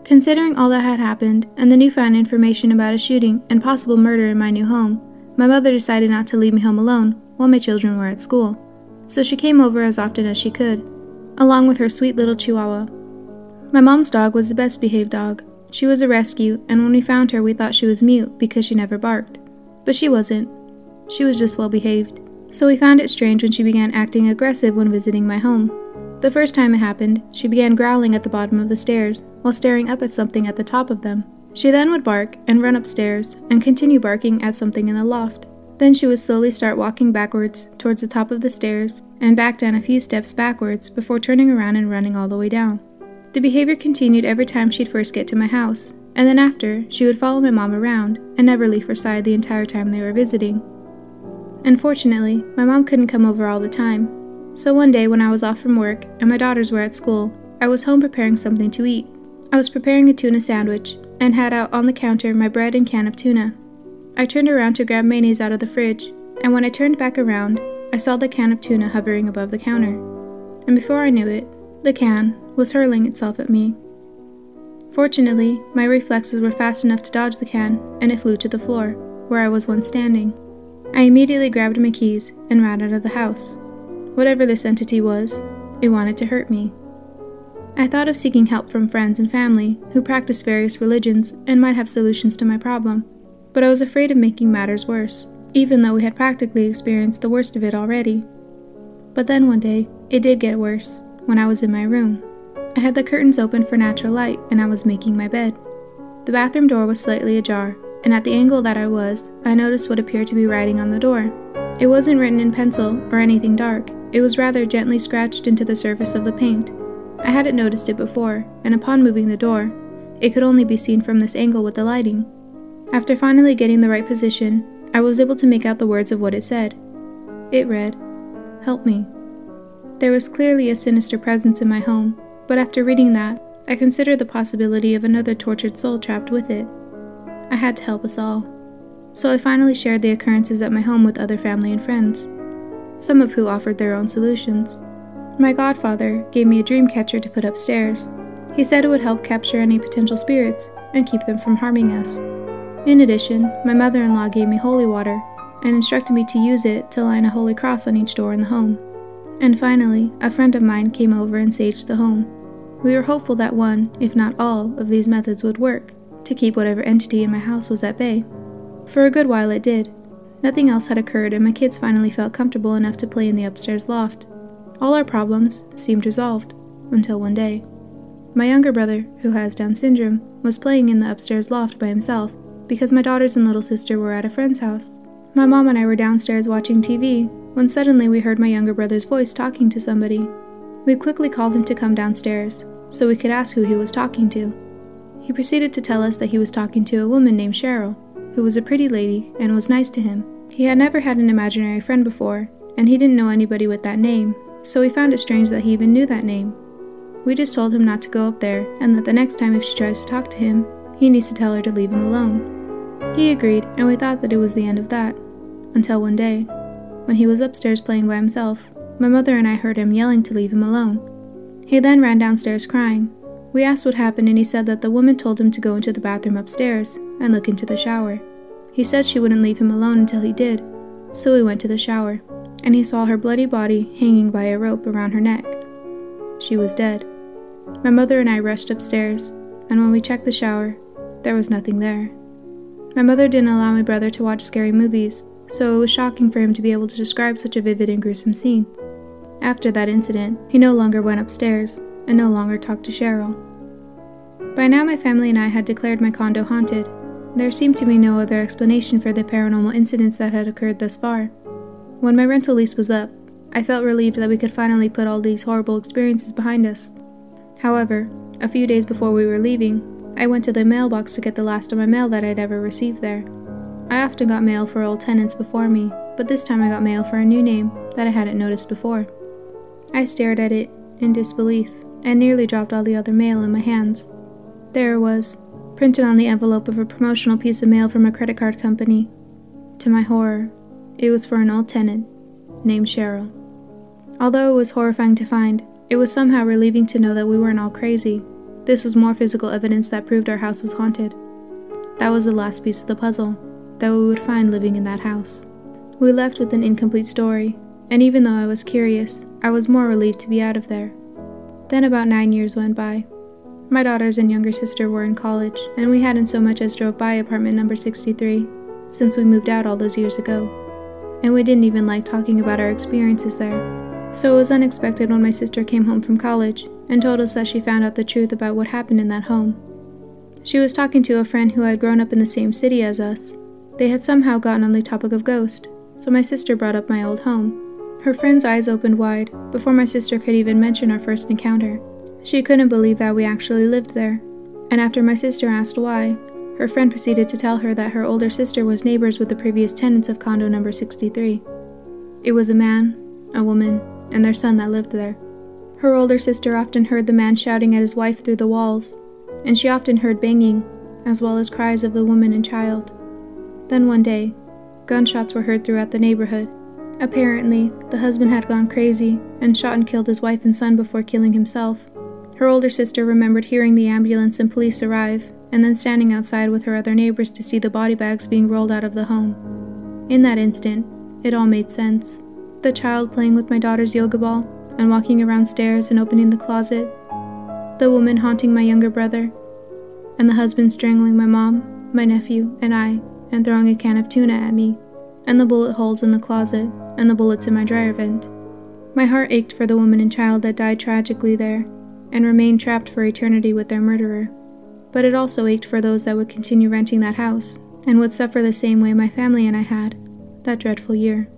Considering all that had happened, and the newfound information about a shooting and possible murder in my new home, my mother decided not to leave me home alone while my children were at school, so she came over as often as she could, along with her sweet little chihuahua. My mom's dog was the best behaved dog. She was a rescue, and when we found her we thought she was mute because she never barked. But she wasn't. She was just well behaved. So we found it strange when she began acting aggressive when visiting my home. The first time it happened, she began growling at the bottom of the stairs while staring up at something at the top of them. She then would bark and run upstairs and continue barking at something in the loft. Then she would slowly start walking backwards towards the top of the stairs and back down a few steps backwards before turning around and running all the way down. The behavior continued every time she'd first get to my house, and then after, she would follow my mom around and never leave her side the entire time they were visiting. Unfortunately, my mom couldn't come over all the time, so one day when I was off from work and my daughters were at school, I was home preparing something to eat. I was preparing a tuna sandwich and had out on the counter my bread and can of tuna. I turned around to grab mayonnaise out of the fridge, and when I turned back around, I saw the can of tuna hovering above the counter. And before I knew it, the can was hurling itself at me. Fortunately, my reflexes were fast enough to dodge the can, and it flew to the floor, where I was once standing. I immediately grabbed my keys and ran out of the house. Whatever this entity was, it wanted to hurt me. I thought of seeking help from friends and family who practice various religions and might have solutions to my problem, but I was afraid of making matters worse, even though we had practically experienced the worst of it already. But then one day, it did get worse, when I was in my room. I had the curtains open for natural light and I was making my bed. The bathroom door was slightly ajar, and at the angle that I noticed what appeared to be writing on the door. It wasn't written in pencil or anything dark, it was rather gently scratched into the surface of the paint. I hadn't noticed it before, and upon moving the door, it could only be seen from this angle with the lighting. After finally getting the right position, I was able to make out the words of what it said. It read, "Help me." There was clearly a sinister presence in my home, but after reading that, I considered the possibility of another tortured soul trapped with it. I had to help us all. So I finally shared the occurrences at my home with other family and friends, some of who offered their own solutions. My godfather gave me a dream catcher to put upstairs. He said it would help capture any potential spirits and keep them from harming us. In addition, my mother-in-law gave me holy water and instructed me to use it to line a holy cross on each door in the home. And finally, a friend of mine came over and saged the home. We were hopeful that one, if not all, of these methods would work to keep whatever entity in my house was at bay. For a good while it did. Nothing else had occurred and my kids finally felt comfortable enough to play in the upstairs loft. All our problems seemed resolved, until one day. My younger brother, who has Down syndrome, was playing in the upstairs loft by himself because my daughters and little sister were at a friend's house. My mom and I were downstairs watching TV when suddenly we heard my younger brother's voice talking to somebody. We quickly called him to come downstairs so we could ask who he was talking to. He proceeded to tell us that he was talking to a woman named Cheryl, who was a pretty lady and was nice to him. He had never had an imaginary friend before, and he didn't know anybody with that name, so we found it strange that he even knew that name. We just told him not to go up there, and that the next time if she tries to talk to him, he needs to tell her to leave him alone. He agreed, and we thought that it was the end of that, until one day, when he was upstairs playing by himself, my mother and I heard him yelling to leave him alone. He then ran downstairs crying. We asked what happened and he said that the woman told him to go into the bathroom upstairs and look into the shower. He said she wouldn't leave him alone until he did, so we went to the shower, and he saw her bloody body hanging by a rope around her neck. She was dead. My mother and I rushed upstairs, and when we checked the shower, there was nothing there. My mother didn't allow my brother to watch scary movies, so it was shocking for him to be able to describe such a vivid and gruesome scene. After that incident, he no longer went upstairs, and no longer talked to Cheryl. By now my family and I had declared my condo haunted. There seemed to be no other explanation for the paranormal incidents that had occurred thus far. When my rental lease was up, I felt relieved that we could finally put all these horrible experiences behind us. However, a few days before we were leaving, I went to the mailbox to get the last of my mail that I'd ever received there. I often got mail for old tenants before me, but this time I got mail for a new name that I hadn't noticed before. I stared at it in disbelief and nearly dropped all the other mail in my hands. There it was, printed on the envelope of a promotional piece of mail from a credit card company. To my horror, it was for an old tenant named Cheryl. Although it was horrifying to find, it was somehow relieving to know that we weren't all crazy. This was more physical evidence that proved our house was haunted. That was the last piece of the puzzle that we would find living in that house. We left with an incomplete story, and even though I was curious, I was more relieved to be out of there. Then about 9 years went by. My daughters and younger sister were in college, and we hadn't so much as drove by apartment number 63, since we moved out all those years ago. And we didn't even like talking about our experiences there. So it was unexpected when my sister came home from college and told us that she found out the truth about what happened in that home. She was talking to a friend who had grown up in the same city as us. They had somehow gotten on the topic of ghosts, so my sister brought up my old home. Her friend's eyes opened wide before my sister could even mention our first encounter. She couldn't believe that we actually lived there, and after my sister asked why, her friend proceeded to tell her that her older sister was neighbors with the previous tenants of condo number 63. It was a man, a woman, and their son that lived there. Her older sister often heard the man shouting at his wife through the walls, and she often heard banging, as well as cries of the woman and child. Then one day, gunshots were heard throughout the neighborhood. Apparently, the husband had gone crazy and shot and killed his wife and son before killing himself. Her older sister remembered hearing the ambulance and police arrive, and then standing outside with her other neighbors to see the body bags being rolled out of the home. In that instant, it all made sense. The child playing with my daughter's yoga ball and walking around stairs and opening the closet, the woman haunting my younger brother, and the husband strangling my mom, my nephew, and I, and throwing a can of tuna at me, and the bullet holes in the closet, and the bullets in my dryer vent. My heart ached for the woman and child that died tragically there, and remained trapped for eternity with their murderer. But it also ached for those that would continue renting that house, and would suffer the same way my family and I had, that dreadful year.